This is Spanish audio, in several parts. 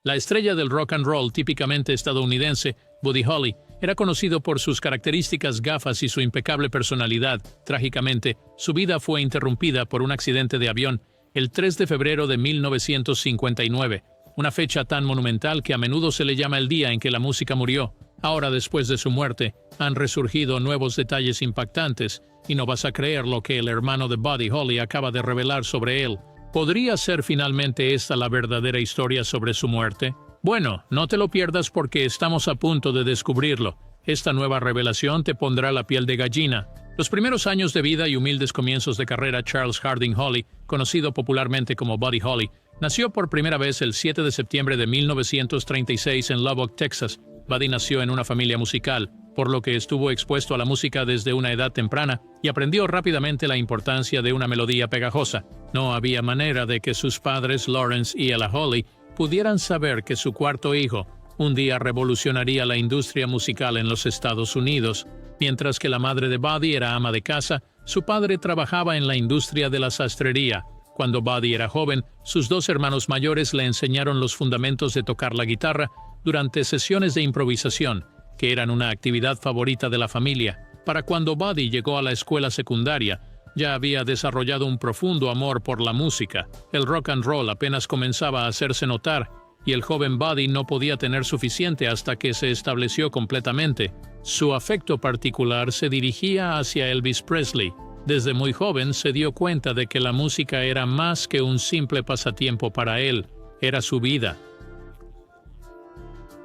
La estrella del rock and roll típicamente estadounidense, Buddy Holly, era conocido por sus características gafas y su impecable personalidad. Trágicamente, su vida fue interrumpida por un accidente de avión el 3 de febrero de 1959, una fecha tan monumental que a menudo se le llama el día en que la música murió. Ahora, después de su muerte, han resurgido nuevos detalles impactantes, y no vas a creer lo que el hermano de Buddy Holly acaba de revelar sobre él. ¿Podría ser finalmente esta la verdadera historia sobre su muerte? Bueno, no te lo pierdas porque estamos a punto de descubrirlo. Esta nueva revelación te pondrá la piel de gallina. Los primeros años de vida y humildes comienzos de carrera, Charles Harding Holly, conocido popularmente como Buddy Holly, nació por primera vez el 7 de septiembre de 1936 en Lubbock, Texas. Buddy nació en una familia musical, por lo que estuvo expuesto a la música desde una edad temprana y aprendió rápidamente la importancia de una melodía pegajosa. No había manera de que sus padres, Lawrence y Ella Holly, pudieran saber que su cuarto hijo un día revolucionaría la industria musical en los Estados Unidos. Mientras que la madre de Buddy era ama de casa, su padre trabajaba en la industria de la sastrería. Cuando Buddy era joven, sus dos hermanos mayores le enseñaron los fundamentos de tocar la guitarra durante sesiones de improvisación, que eran una actividad favorita de la familia. Para cuando Buddy llegó a la escuela secundaria, ya había desarrollado un profundo amor por la música. El rock and roll apenas comenzaba a hacerse notar, y el joven Buddy no podía tener suficiente hasta que se estableció completamente. Su afecto particular se dirigía hacia Elvis Presley. Desde muy joven se dio cuenta de que la música era más que un simple pasatiempo para él, era su vida.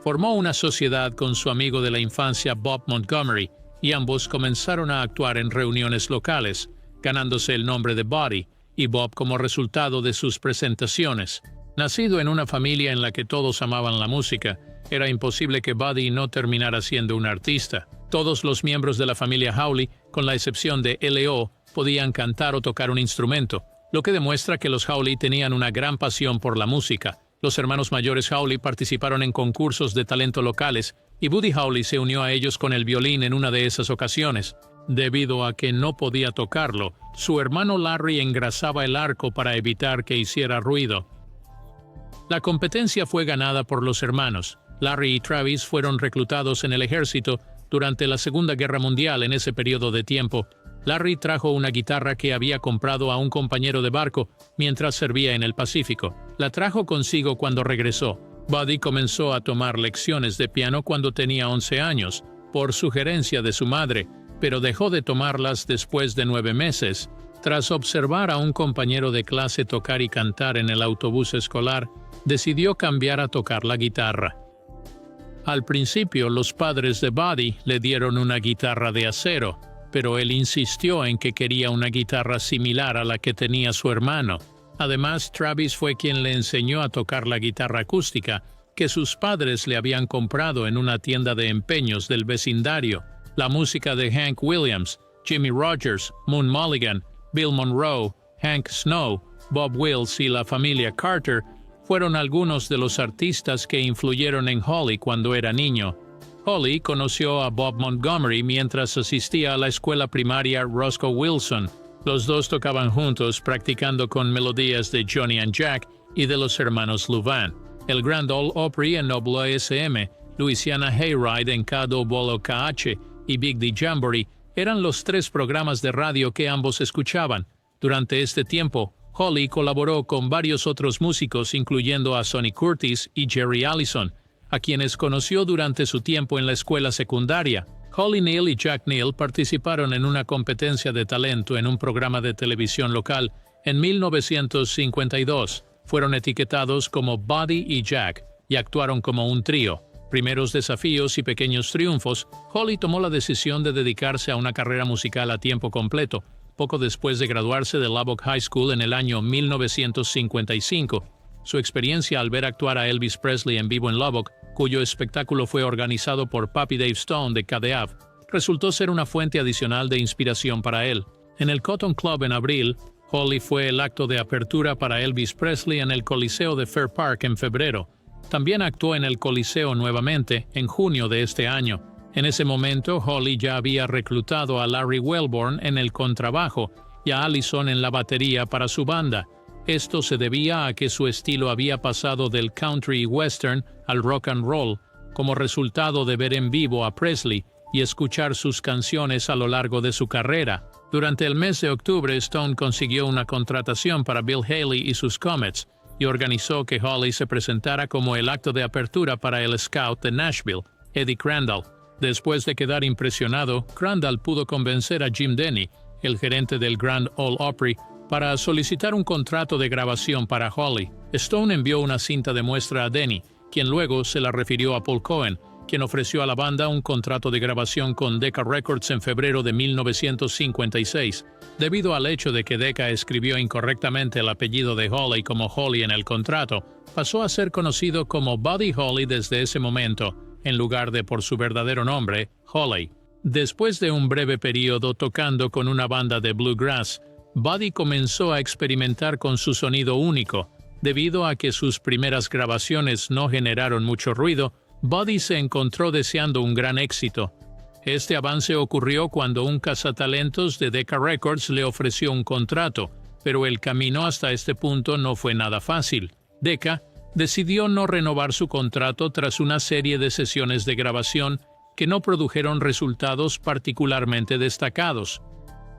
Formó una sociedad con su amigo de la infancia Bob Montgomery, y ambos comenzaron a actuar en reuniones locales, ganándose el nombre de Buddy y Bob como resultado de sus presentaciones. Nacido en una familia en la que todos amaban la música, era imposible que Buddy no terminara siendo un artista. Todos los miembros de la familia Hawley, con la excepción de L.O., podían cantar o tocar un instrumento, lo que demuestra que los Hawley tenían una gran pasión por la música. Los hermanos mayores Hawley participaron en concursos de talento locales, y Buddy Hawley se unió a ellos con el violín en una de esas ocasiones. Debido a que no podía tocarlo, su hermano Larry engrasaba el arco para evitar que hiciera ruido. La competencia fue ganada por los hermanos. Larry y Travis fueron reclutados en el ejército durante la Segunda Guerra Mundial. En ese periodo de tiempo, Larry trajo una guitarra que había comprado a un compañero de barco mientras servía en el Pacífico. La trajo consigo cuando regresó. Buddy comenzó a tomar lecciones de piano cuando tenía 11 años, por sugerencia de su madre, pero dejó de tomarlas después de 9 meses. Tras observar a un compañero de clase tocar y cantar en el autobús escolar, decidió cambiar a tocar la guitarra. Al principio, los padres de Buddy le dieron una guitarra de acero, pero él insistió en que quería una guitarra similar a la que tenía su hermano. Además, Travis fue quien le enseñó a tocar la guitarra acústica que sus padres le habían comprado en una tienda de empeños del vecindario. La música de Hank Williams, Jimmy Rogers, Moon Mulligan, Bill Monroe, Hank Snow, Bob Wills y la familia Carter fueron algunos de los artistas que influyeron en Holly cuando era niño. Holly conoció a Bob Montgomery mientras asistía a la escuela primaria Roscoe Wilson. Los dos tocaban juntos, practicando con melodías de Johnny and Jack y de los hermanos Louvain. El Grand Ole Opry en WSM, Louisiana Hayride en KWOKH y Big D Jamboree eran los 3 programas de radio que ambos escuchaban. Durante este tiempo, Holly colaboró con varios otros músicos, incluyendo a Sonny Curtis y Jerry Allison, a quienes conoció durante su tiempo en la escuela secundaria. Holly Neal y Jack Neal participaron en una competencia de talento en un programa de televisión local en 1952. Fueron etiquetados como Buddy y Jack y actuaron como un trío. Primeros desafíos y pequeños triunfos, Holly tomó la decisión de dedicarse a una carrera musical a tiempo completo, poco después de graduarse de Lubbock High School en el año 1955. Su experiencia al ver actuar a Elvis Presley en vivo en Lubbock, cuyo espectáculo fue organizado por Pappy Dave Stone de KDAV, resultó ser una fuente adicional de inspiración para él. En el Cotton Club en abril, Holly fue el acto de apertura para Elvis Presley en el Coliseo de Fair Park en febrero. También actuó en el Coliseo nuevamente en junio de este año. En ese momento, Holly ya había reclutado a Larry Wellborn en el contrabajo y a Allison en la batería para su banda. Esto se debía a que su estilo había pasado del country y western al rock and roll, como resultado de ver en vivo a Presley y escuchar sus canciones a lo largo de su carrera. Durante el mes de octubre, Stone consiguió una contratación para Bill Haley y sus Comets, y organizó que Holly se presentara como el acto de apertura para el scout de Nashville, Eddie Crandall. Después de quedar impresionado, Crandall pudo convencer a Jim Denny, el gerente del Grand Ole Opry, para solicitar un contrato de grabación para Holly. Stone envió una cinta de muestra a Denny, quien luego se la refirió a Paul Cohen, quien ofreció a la banda un contrato de grabación con Decca Records en febrero de 1956. Debido al hecho de que Decca escribió incorrectamente el apellido de Holly como Holly en el contrato, pasó a ser conocido como Buddy Holly desde ese momento, en lugar de por su verdadero nombre, Holly. Después de un breve periodo tocando con una banda de bluegrass, Buddy comenzó a experimentar con su sonido único. Debido a que sus primeras grabaciones no generaron mucho ruido, Buddy se encontró deseando un gran éxito. Este avance ocurrió cuando un cazatalentos de Decca Records le ofreció un contrato, pero el camino hasta este punto no fue nada fácil. Decca decidió no renovar su contrato tras una serie de sesiones de grabación que no produjeron resultados particularmente destacados.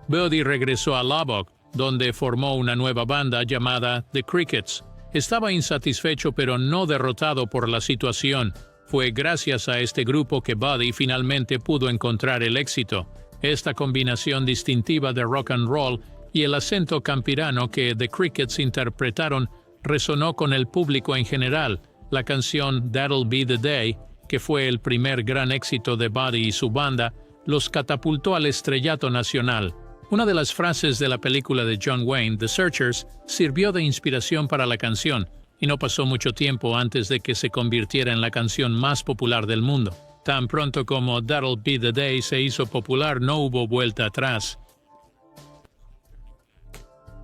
Buddy regresó a Lubbock, donde formó una nueva banda llamada The Crickets. Estaba insatisfecho pero no derrotado por la situación. Fue gracias a este grupo que Buddy finalmente pudo encontrar el éxito. Esta combinación distintiva de rock and roll y el acento campirano que The Crickets interpretaron resonó con el público en general. La canción That'll Be the Day, que fue el primer gran éxito de Buddy y su banda, los catapultó al estrellato nacional. Una de las frases de la película de John Wayne, The Searchers, sirvió de inspiración para la canción, y no pasó mucho tiempo antes de que se convirtiera en la canción más popular del mundo. Tan pronto como That'll Be the Day se hizo popular, no hubo vuelta atrás.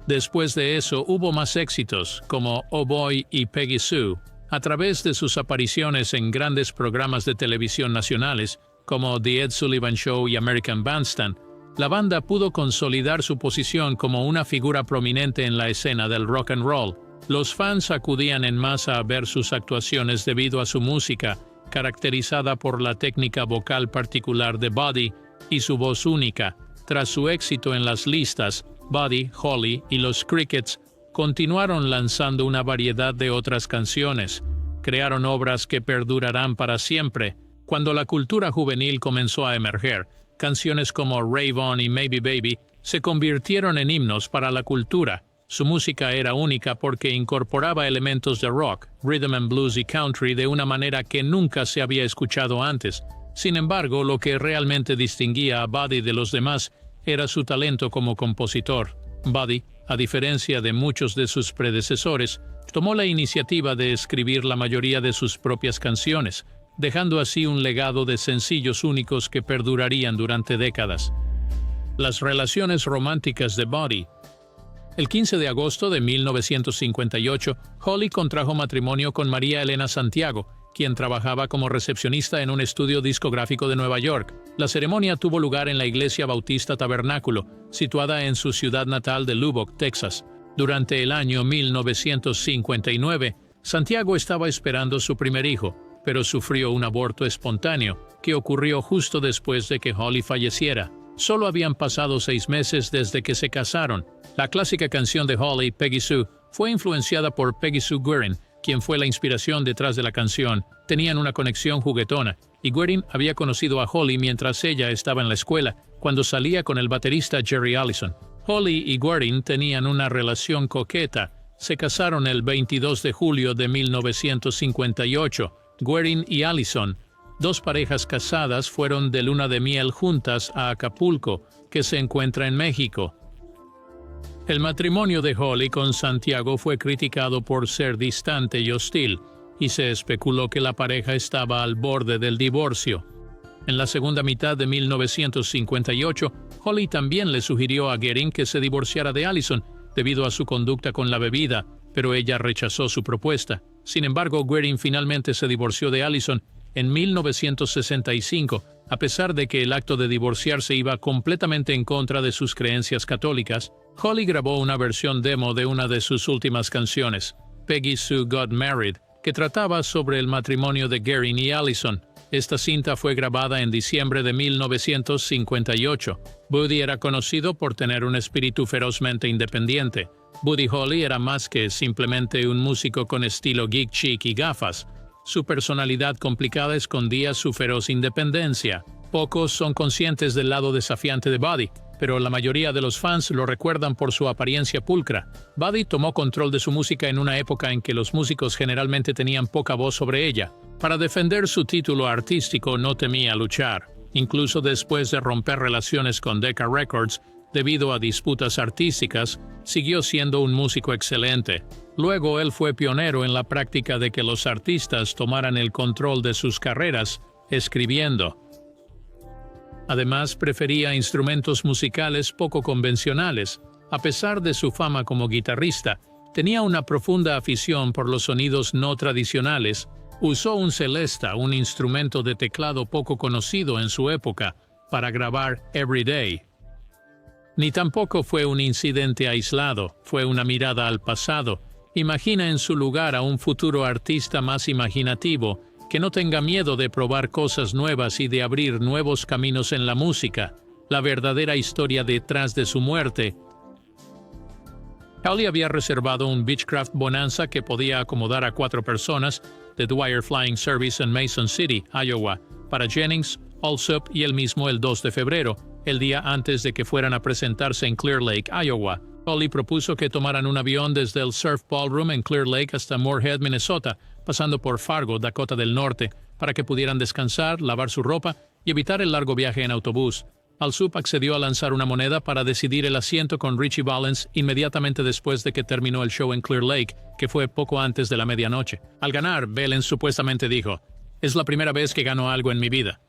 Después de eso hubo más éxitos, como Oh Boy y Peggy Sue. A través de sus apariciones en grandes programas de televisión nacionales, como The Ed Sullivan Show y American Bandstand, la banda pudo consolidar su posición como una figura prominente en la escena del rock and roll. Los fans acudían en masa a ver sus actuaciones debido a su música, caracterizada por la técnica vocal particular de Buddy y su voz única. Tras su éxito en las listas, Buddy, Holly y los Crickets continuaron lanzando una variedad de otras canciones. Crearon obras que perdurarán para siempre. Cuando la cultura juvenil comenzó a emerger, canciones como Rave On y Maybe Baby se convirtieron en himnos para la cultura. Su música era única porque incorporaba elementos de rock, rhythm and blues y country de una manera que nunca se había escuchado antes. Sin embargo, lo que realmente distinguía a Buddy de los demás era su talento como compositor. Buddy, a diferencia de muchos de sus predecesores, tomó la iniciativa de escribir la mayoría de sus propias canciones, dejando así un legado de sencillos únicos que perdurarían durante décadas. Las relaciones románticas de Buddy. El 15 de agosto de 1958, Holly contrajo matrimonio con María Elena Santiago, quien trabajaba como recepcionista en un estudio discográfico de Nueva York. La ceremonia tuvo lugar en la Iglesia Bautista Tabernáculo, situada en su ciudad natal de Lubbock, Texas. Durante el año 1959, Santiago estaba esperando su primer hijo, pero sufrió un aborto espontáneo, que ocurrió justo después de que Holly falleciera. Solo habían pasado 6 meses desde que se casaron. La clásica canción de Holly, Peggy Sue, fue influenciada por Peggy Sue Guerin, quien fue la inspiración detrás de la canción. Tenían una conexión juguetona, y Guerin había conocido a Holly mientras ella estaba en la escuela, cuando salía con el baterista Jerry Allison. Holly y Guerin tenían una relación coqueta. Se casaron el 22 de julio de 1958. Guerin y Allison, dos parejas casadas, fueron de luna de miel juntas a Acapulco, que se encuentra en México. El matrimonio de Holly con Santiago fue criticado por ser distante y hostil, y se especuló que la pareja estaba al borde del divorcio. En la segunda mitad de 1958, Holly también le sugirió a Guerin que se divorciara de Allison debido a su conducta con la bebida, pero ella rechazó su propuesta. Sin embargo, Guerin finalmente se divorció de Allison en 1965, a pesar de que el acto de divorciarse iba completamente en contra de sus creencias católicas. Holly grabó una versión demo de una de sus últimas canciones, Peggy Sue Got Married, que trataba sobre el matrimonio de Gary y Allison. Esta cinta fue grabada en diciembre de 1958. Buddy era conocido por tener un espíritu ferozmente independiente. Buddy Holly era más que simplemente un músico con estilo geek chic y gafas. Su personalidad complicada escondía su feroz independencia. Pocos son conscientes del lado desafiante de Buddy, pero la mayoría de los fans lo recuerdan por su apariencia pulcra. Buddy tomó control de su música en una época en que los músicos generalmente tenían poca voz sobre ella. Para defender su título artístico no temía luchar. Incluso después de romper relaciones con Decca Records, debido a disputas artísticas, siguió siendo un músico excelente. Luego él fue pionero en la práctica de que los artistas tomaran el control de sus carreras, escribiendo. Además, prefería instrumentos musicales poco convencionales. A pesar de su fama como guitarrista, tenía una profunda afición por los sonidos no tradicionales. Usó un Celesta, un instrumento de teclado poco conocido en su época, para grabar Every Day. Ni tampoco fue un incidente aislado, fue una mirada al pasado. Imagina en su lugar a un futuro artista más imaginativo, que no tenga miedo de probar cosas nuevas y de abrir nuevos caminos en la música. La verdadera historia detrás de su muerte. Holly había reservado un Beechcraft Bonanza que podía acomodar a 4 personas de Dwyer Flying Service en Mason City, Iowa, para Jennings, Allsup y él mismo el 2 de febrero, el día antes de que fueran a presentarse en Clear Lake, Iowa. Holly propuso que tomaran un avión desde el Surf Ballroom en Clear Lake hasta Moorhead, Minnesota, pasando por Fargo, Dakota del Norte, para que pudieran descansar, lavar su ropa y evitar el largo viaje en autobús. Allsup accedió a lanzar una moneda para decidir el asiento con Richie Valens inmediatamente después de que terminó el show en Clear Lake, que fue poco antes de la medianoche. Al ganar, Valens supuestamente dijo, «Es la primera vez que gano algo en mi vida».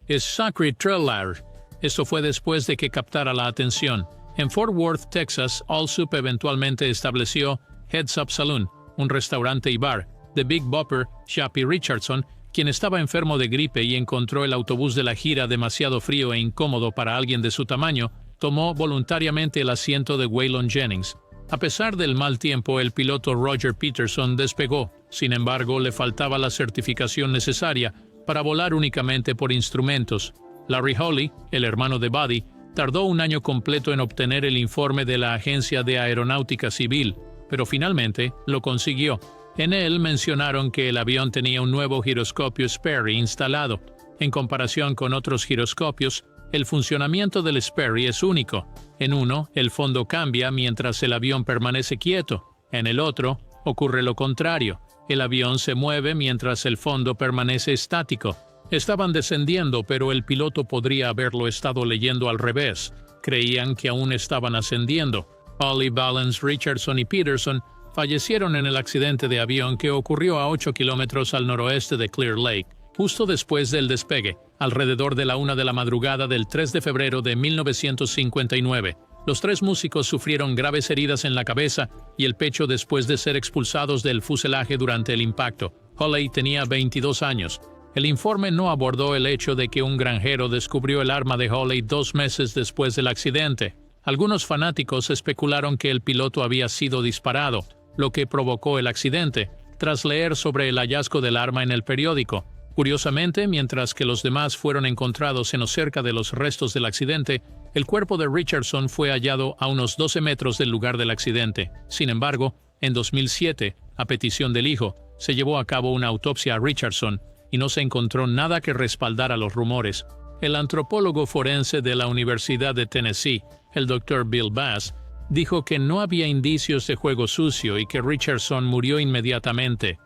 Es Sacred Trailer. Esto fue después de que captara la atención. En Fort Worth, Texas, Allsup eventualmente estableció Heads Up Saloon, un restaurante y bar. The Big Bopper, Shappy Richardson, quien estaba enfermo de gripe y encontró el autobús de la gira demasiado frío e incómodo para alguien de su tamaño, tomó voluntariamente el asiento de Waylon Jennings. A pesar del mal tiempo, el piloto Roger Peterson despegó. Sin embargo, le faltaba la certificación necesaria para volar únicamente por instrumentos. Larry Holly, el hermano de Buddy, tardó un año completo en obtener el informe de la Agencia de Aeronáutica Civil, pero finalmente lo consiguió. En él mencionaron que el avión tenía un nuevo giroscopio Sperry instalado. En comparación con otros giroscopios, el funcionamiento del Sperry es único. En uno, el fondo cambia mientras el avión permanece quieto. En el otro, ocurre lo contrario. El avión se mueve mientras el fondo permanece estático. Estaban descendiendo, pero el piloto podría haberlo estado leyendo al revés. Creían que aún estaban ascendiendo. Holly, Valens, Richardson y Peterson fallecieron en el accidente de avión que ocurrió a 8 kilómetros al noroeste de Clear Lake, justo después del despegue, alrededor de la 1 de la madrugada del 3 de febrero de 1959. Los 3 músicos sufrieron graves heridas en la cabeza y el pecho después de ser expulsados del fuselaje durante el impacto. Holly tenía 22 años. El informe no abordó el hecho de que un granjero descubrió el arma de Holly 2 meses después del accidente. Algunos fanáticos especularon que el piloto había sido disparado, lo que provocó el accidente, tras leer sobre el hallazgo del arma en el periódico. Curiosamente, mientras que los demás fueron encontrados en o cerca de los restos del accidente, el cuerpo de Richardson fue hallado a unos 12 metros del lugar del accidente. Sin embargo, en 2007, a petición del hijo, se llevó a cabo una autopsia a Richardson y no se encontró nada que respaldara los rumores. El antropólogo forense de la Universidad de Tennessee, el Dr. Bill Bass, dijo que no había indicios de juego sucio y que Richardson murió inmediatamente.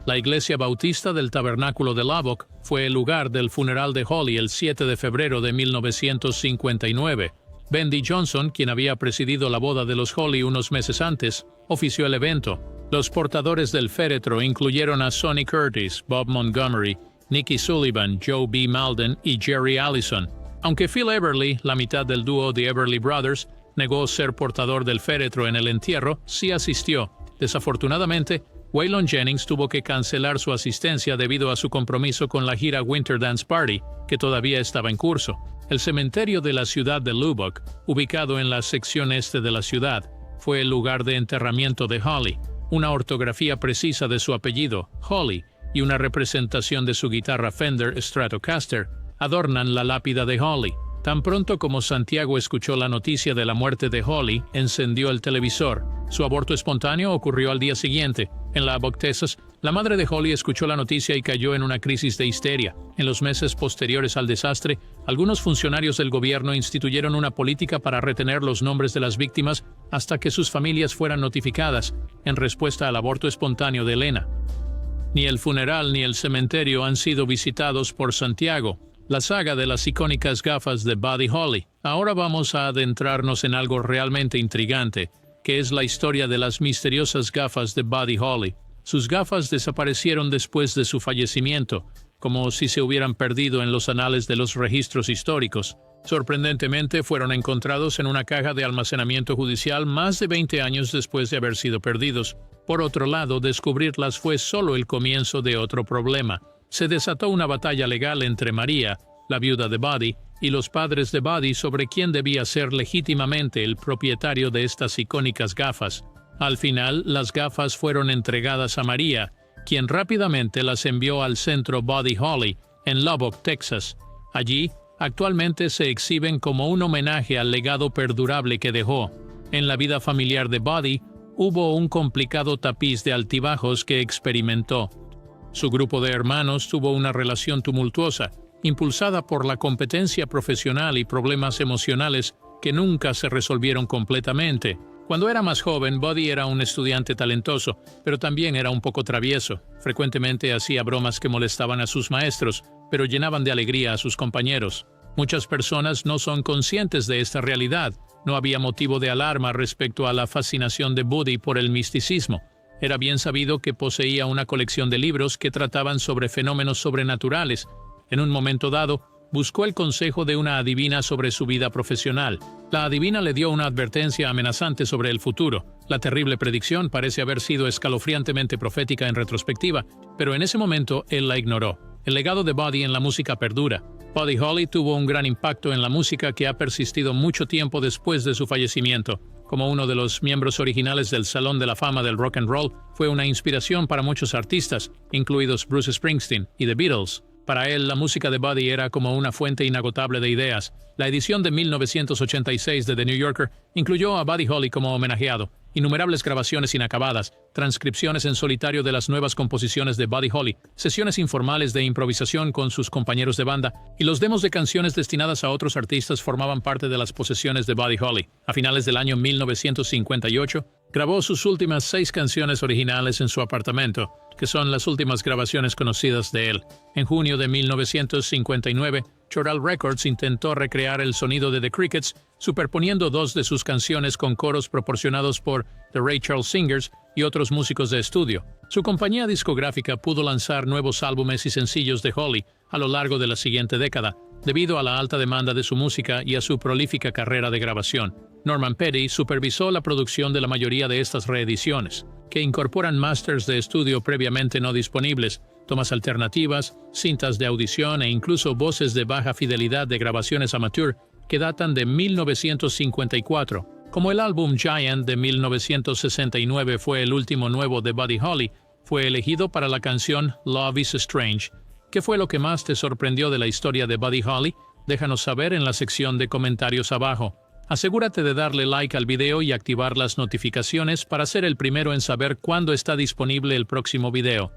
La iglesia bautista del Tabernáculo de Lubbock fue el lugar del funeral de Holly el 7 de febrero de 1959. Bendy Johnson, quien había presidido la boda de los Holly unos meses antes, ofició el evento. Los portadores del féretro incluyeron a Sonny Curtis, Bob Montgomery, Nicky Sullivan, Joe B. Malden y Jerry Allison. Aunque Phil Everly, la mitad del dúo The Everly Brothers, negó ser portador del féretro en el entierro, sí asistió. Desafortunadamente, Waylon Jennings tuvo que cancelar su asistencia debido a su compromiso con la gira Winter Dance Party, que todavía estaba en curso. El cementerio de la ciudad de Lubbock, ubicado en la sección este de la ciudad, fue el lugar de enterramiento de Holly. Una ortografía precisa de su apellido, Holly, y una representación de su guitarra Fender Stratocaster adornan la lápida de Holly. Tan pronto como Santiago escuchó la noticia de la muerte de Holly, encendió el televisor. Su aborto espontáneo ocurrió al día siguiente. En Lubbock, Texas, la madre de Holly escuchó la noticia y cayó en una crisis de histeria. En los meses posteriores al desastre, algunos funcionarios del gobierno instituyeron una política para retener los nombres de las víctimas hasta que sus familias fueran notificadas, en respuesta al aborto espontáneo de Elena. Ni el funeral ni el cementerio han sido visitados por Santiago. La saga de las icónicas gafas de Buddy Holly. Ahora vamos a adentrarnos en algo realmente intrigante, que es la historia de las misteriosas gafas de Buddy Holly. Sus gafas desaparecieron después de su fallecimiento, como si se hubieran perdido en los anales de los registros históricos. Sorprendentemente, fueron encontrados en una caja de almacenamiento judicial más de 20 años después de haber sido perdidos. Por otro lado, descubrirlas fue solo el comienzo de otro problema. Se desató una batalla legal entre María, la viuda de Buddy, y los padres de Buddy sobre quién debía ser legítimamente el propietario de estas icónicas gafas. Al final, las gafas fueron entregadas a María, quien rápidamente las envió al centro Buddy Holly, en Lubbock, Texas. Allí, actualmente se exhiben como un homenaje al legado perdurable que dejó. En la vida familiar de Buddy, hubo un complicado tapiz de altibajos que experimentó. Su grupo de hermanos tuvo una relación tumultuosa, impulsada por la competencia profesional y problemas emocionales que nunca se resolvieron completamente. Cuando era más joven, Buddy era un estudiante talentoso, pero también era un poco travieso. Frecuentemente hacía bromas que molestaban a sus maestros, pero llenaban de alegría a sus compañeros. Muchas personas no son conscientes de esta realidad. No había motivo de alarma respecto a la fascinación de Buddy por el misticismo. Era bien sabido que poseía una colección de libros que trataban sobre fenómenos sobrenaturales. En un momento dado, buscó el consejo de una adivina sobre su vida profesional. La adivina le dio una advertencia amenazante sobre el futuro. La terrible predicción parece haber sido escalofriantemente profética en retrospectiva, pero en ese momento él la ignoró. El legado de Buddy en la música perdura. Buddy Holly tuvo un gran impacto en la música que ha persistido mucho tiempo después de su fallecimiento. Como uno de los miembros originales del Salón de la Fama del Rock and Roll, fue una inspiración para muchos artistas, incluidos Bruce Springsteen y The Beatles. Para él, la música de Buddy era como una fuente inagotable de ideas. La edición de 1986 de The New Yorker incluyó a Buddy Holly como homenajeado. Innumerables grabaciones inacabadas, transcripciones en solitario de las nuevas composiciones de Buddy Holly, sesiones informales de improvisación con sus compañeros de banda, y los demos de canciones destinadas a otros artistas formaban parte de las posesiones de Buddy Holly. A finales del año 1958, grabó sus últimas 6 canciones originales en su apartamento, que son las últimas grabaciones conocidas de él. En junio de 1959, Choral Records intentó recrear el sonido de The Crickets, superponiendo 2 de sus canciones con coros proporcionados por The Ray Charles Singers y otros músicos de estudio. Su compañía discográfica pudo lanzar nuevos álbumes y sencillos de Holly a lo largo de la siguiente década, debido a la alta demanda de su música y a su prolífica carrera de grabación. Norman Petty supervisó la producción de la mayoría de estas reediciones, que incorporan masters de estudio previamente no disponibles, tomas alternativas, cintas de audición e incluso voces de baja fidelidad de grabaciones amateur que datan de 1954. Como el álbum Giant de 1969 fue el último nuevo de Buddy Holly, fue elegido para la canción Love is Strange. ¿Qué fue lo que más te sorprendió de la historia de Buddy Holly? Déjanos saber en la sección de comentarios abajo. Asegúrate de darle like al video y activar las notificaciones para ser el primero en saber cuándo está disponible el próximo video.